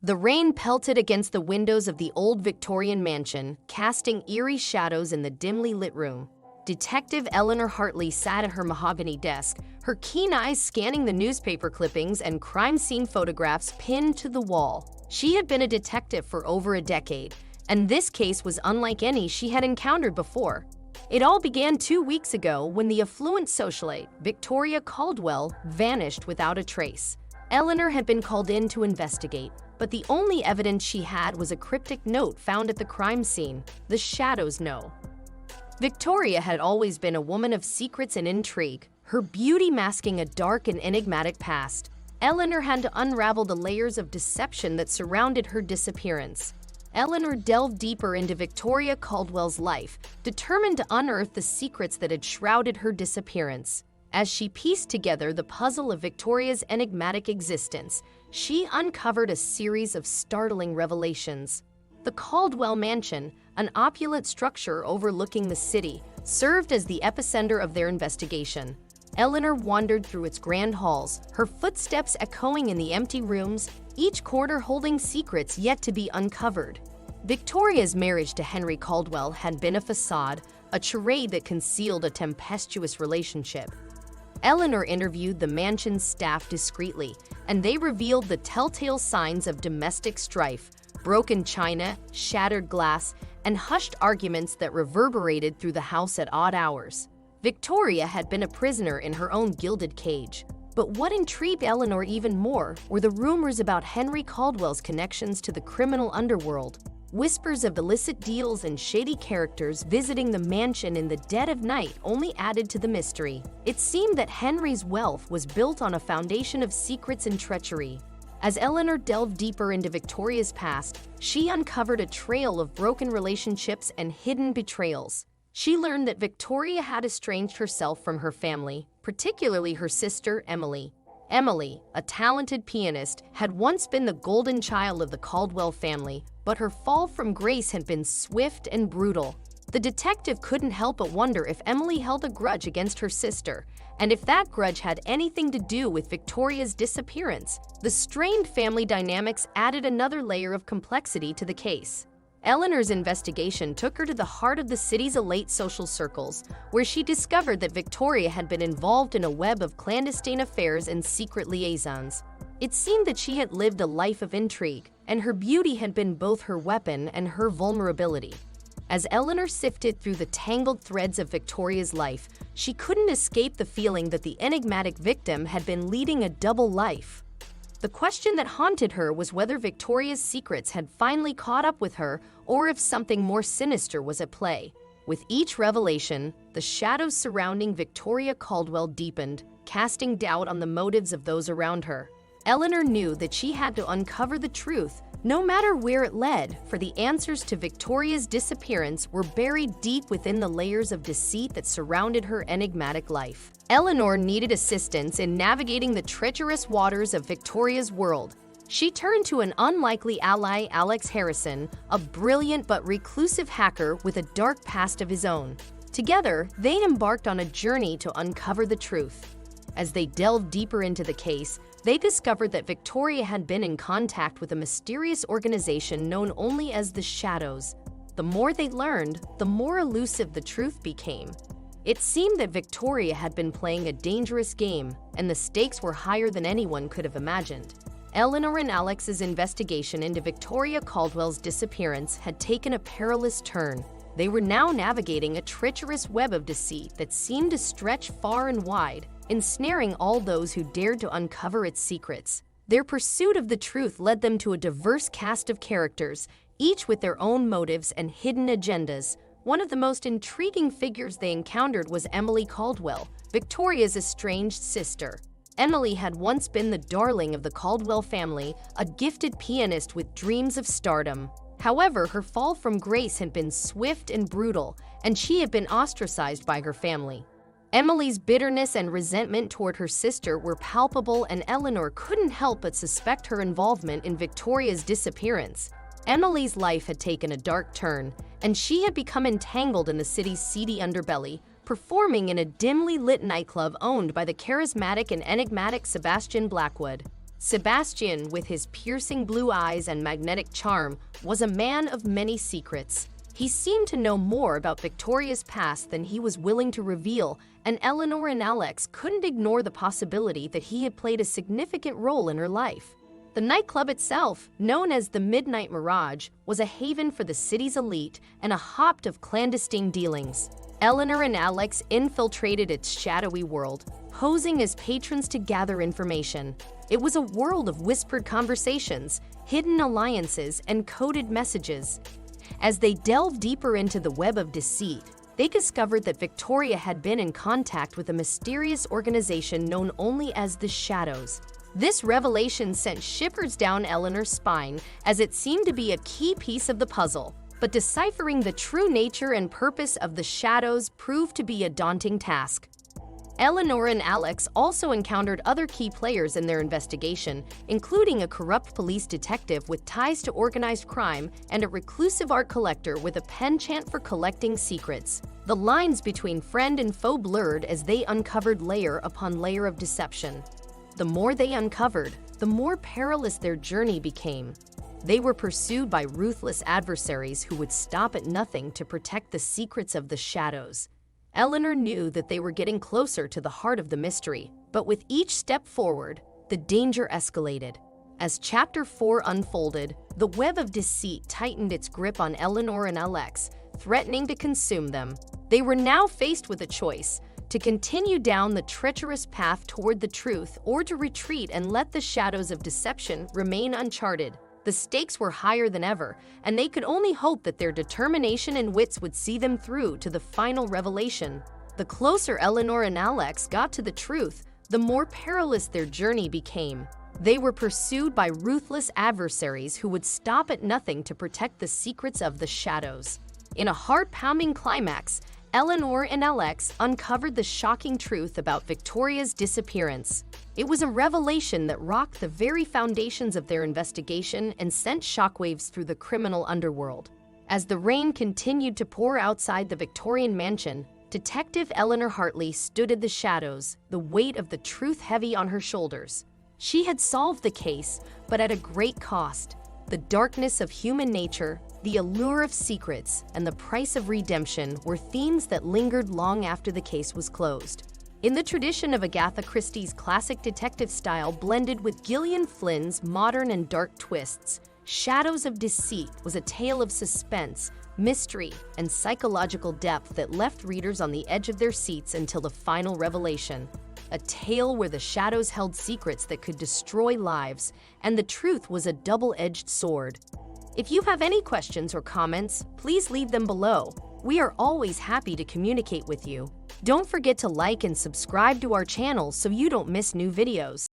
The rain pelted against the windows of the old Victorian mansion, casting eerie shadows in the dimly lit room. Detective Eleanor Hartley sat at her mahogany desk, her keen eyes scanning the newspaper clippings and crime scene photographs pinned to the wall. She had been a detective for over a decade, and this case was unlike any she had encountered before. It all began 2 weeks ago when the affluent socialite, Victoria Caldwell, vanished without a trace. Eleanor had been called in to investigate, but the only evidence she had was a cryptic note found at the crime scene. The shadows know. Victoria had always been a woman of secrets and intrigue, her beauty masking a dark and enigmatic past. Eleanor had to unravel the layers of deception that surrounded her disappearance. Eleanor delved deeper into Victoria Caldwell's life, determined to unearth the secrets that had shrouded her disappearance. As she pieced together the puzzle of Victoria's enigmatic existence, she uncovered a series of startling revelations. The Caldwell Mansion, an opulent structure overlooking the city, served as the epicenter of their investigation. Eleanor wandered through its grand halls, her footsteps echoing in the empty rooms, each corner holding secrets yet to be uncovered. Victoria's marriage to Henry Caldwell had been a facade, a charade that concealed a tempestuous relationship. Eleanor interviewed the mansion's staff discreetly, and they revealed the telltale signs of domestic strife: broken china, shattered glass, and hushed arguments that reverberated through the house at odd hours. Victoria had been a prisoner in her own gilded cage. But what intrigued Eleanor even more were the rumors about Henry Caldwell's connections to the criminal underworld. Whispers of illicit deals and shady characters visiting the mansion in the dead of night only added to the mystery. It seemed that Henry's wealth was built on a foundation of secrets and treachery. As Eleanor delved deeper into Victoria's past, she uncovered a trail of broken relationships and hidden betrayals. She learned that Victoria had estranged herself from her family, particularly her sister, Emily. Emily, a talented pianist, had once been the golden child of the Caldwell family, but her fall from grace had been swift and brutal. The detective couldn't help but wonder if Emily held a grudge against her sister, and if that grudge had anything to do with Victoria's disappearance. The strained family dynamics added another layer of complexity to the case. Eleanor's investigation took her to the heart of the city's elite social circles, where she discovered that Victoria had been involved in a web of clandestine affairs and secret liaisons. It seemed that she had lived a life of intrigue, and her beauty had been both her weapon and her vulnerability. As Eleanor sifted through the tangled threads of Victoria's life, she couldn't escape the feeling that the enigmatic victim had been leading a double life. The question that haunted her was whether Victoria's secrets had finally caught up with her or if something more sinister was at play. With each revelation, the shadows surrounding Victoria Caldwell deepened, casting doubt on the motives of those around her. Eleanor knew that she had to uncover the truth, no matter where it led, for the answers to Victoria's disappearance were buried deep within the layers of deceit that surrounded her enigmatic life. Eleanor needed assistance in navigating the treacherous waters of Victoria's world. She turned to an unlikely ally, Alex Harrison, a brilliant but reclusive hacker with a dark past of his own. Together, they embarked on a journey to uncover the truth. As they delved deeper into the case, they discovered that Victoria had been in contact with a mysterious organization known only as the Shadows. The more they learned, the more elusive the truth became. It seemed that Victoria had been playing a dangerous game, and the stakes were higher than anyone could have imagined. Eleanor and Alex's investigation into Victoria Caldwell's disappearance had taken a perilous turn. They were now navigating a treacherous web of deceit that seemed to stretch far and wide, ensnaring all those who dared to uncover its secrets. Their pursuit of the truth led them to a diverse cast of characters, each with their own motives and hidden agendas. One of the most intriguing figures they encountered was Emily Caldwell, Victoria's estranged sister. Emily had once been the darling of the Caldwell family, a gifted pianist with dreams of stardom. However, her fall from grace had been swift and brutal, and she had been ostracized by her family. Emily's bitterness and resentment toward her sister were palpable, and Eleanor couldn't help but suspect her involvement in Victoria's disappearance. Emily's life had taken a dark turn, and she had become entangled in the city's seedy underbelly, performing in a dimly lit nightclub owned by the charismatic and enigmatic Sebastian Blackwood. Sebastian, with his piercing blue eyes and magnetic charm, was a man of many secrets. He seemed to know more about Victoria's past than he was willing to reveal, and Eleanor and Alex couldn't ignore the possibility that he had played a significant role in her life. The nightclub itself, known as the Midnight Mirage, was a haven for the city's elite and a haunt of clandestine dealings. Eleanor and Alex infiltrated its shadowy world, posing as patrons to gather information. It was a world of whispered conversations, hidden alliances, and coded messages. As they delved deeper into the web of deceit, they discovered that Victoria had been in contact with a mysterious organization known only as the Shadows. This revelation sent shivers down Eleanor's spine, as it seemed to be a key piece of the puzzle. But deciphering the true nature and purpose of the Shadows proved to be a daunting task. Eleanor and Alex also encountered other key players in their investigation, including a corrupt police detective with ties to organized crime and a reclusive art collector with a penchant for collecting secrets. The lines between friend and foe blurred as they uncovered layer upon layer of deception. The more they uncovered, the more perilous their journey became. They were pursued by ruthless adversaries who would stop at nothing to protect the secrets of the Shadows. Eleanor knew that they were getting closer to the heart of the mystery, but with each step forward, the danger escalated. As Chapter 4 unfolded, the web of deceit tightened its grip on Eleanor and Alex, threatening to consume them. They were now faced with a choice: to continue down the treacherous path toward the truth or to retreat and let the shadows of deception remain uncharted. The stakes were higher than ever, and they could only hope that their determination and wits would see them through to the final revelation. The closer Eleanor and Alex got to the truth, the more perilous their journey became. They were pursued by ruthless adversaries who would stop at nothing to protect the secrets of the Shadows. In a heart-pounding climax, Eleanor and Alex uncovered the shocking truth about Victoria's disappearance. It was a revelation that rocked the very foundations of their investigation and sent shockwaves through the criminal underworld. As the rain continued to pour outside the Victorian mansion, Detective Eleanor Hartley stood in the shadows, the weight of the truth heavy on her shoulders. She had solved the case, but at a great cost. The darkness of human nature, the allure of secrets, and the price of redemption were themes that lingered long after the case was closed. In the tradition of Agatha Christie's classic detective style blended with Gillian Flynn's modern and dark twists, Shadows of Deceit was a tale of suspense, mystery, and psychological depth that left readers on the edge of their seats until the final revelation. A tale where the shadows held secrets that could destroy lives, and the truth was a double-edged sword. If you have any questions or comments, please leave them below. We are always happy to communicate with you. Don't forget to like and subscribe to our channel so you don't miss new videos.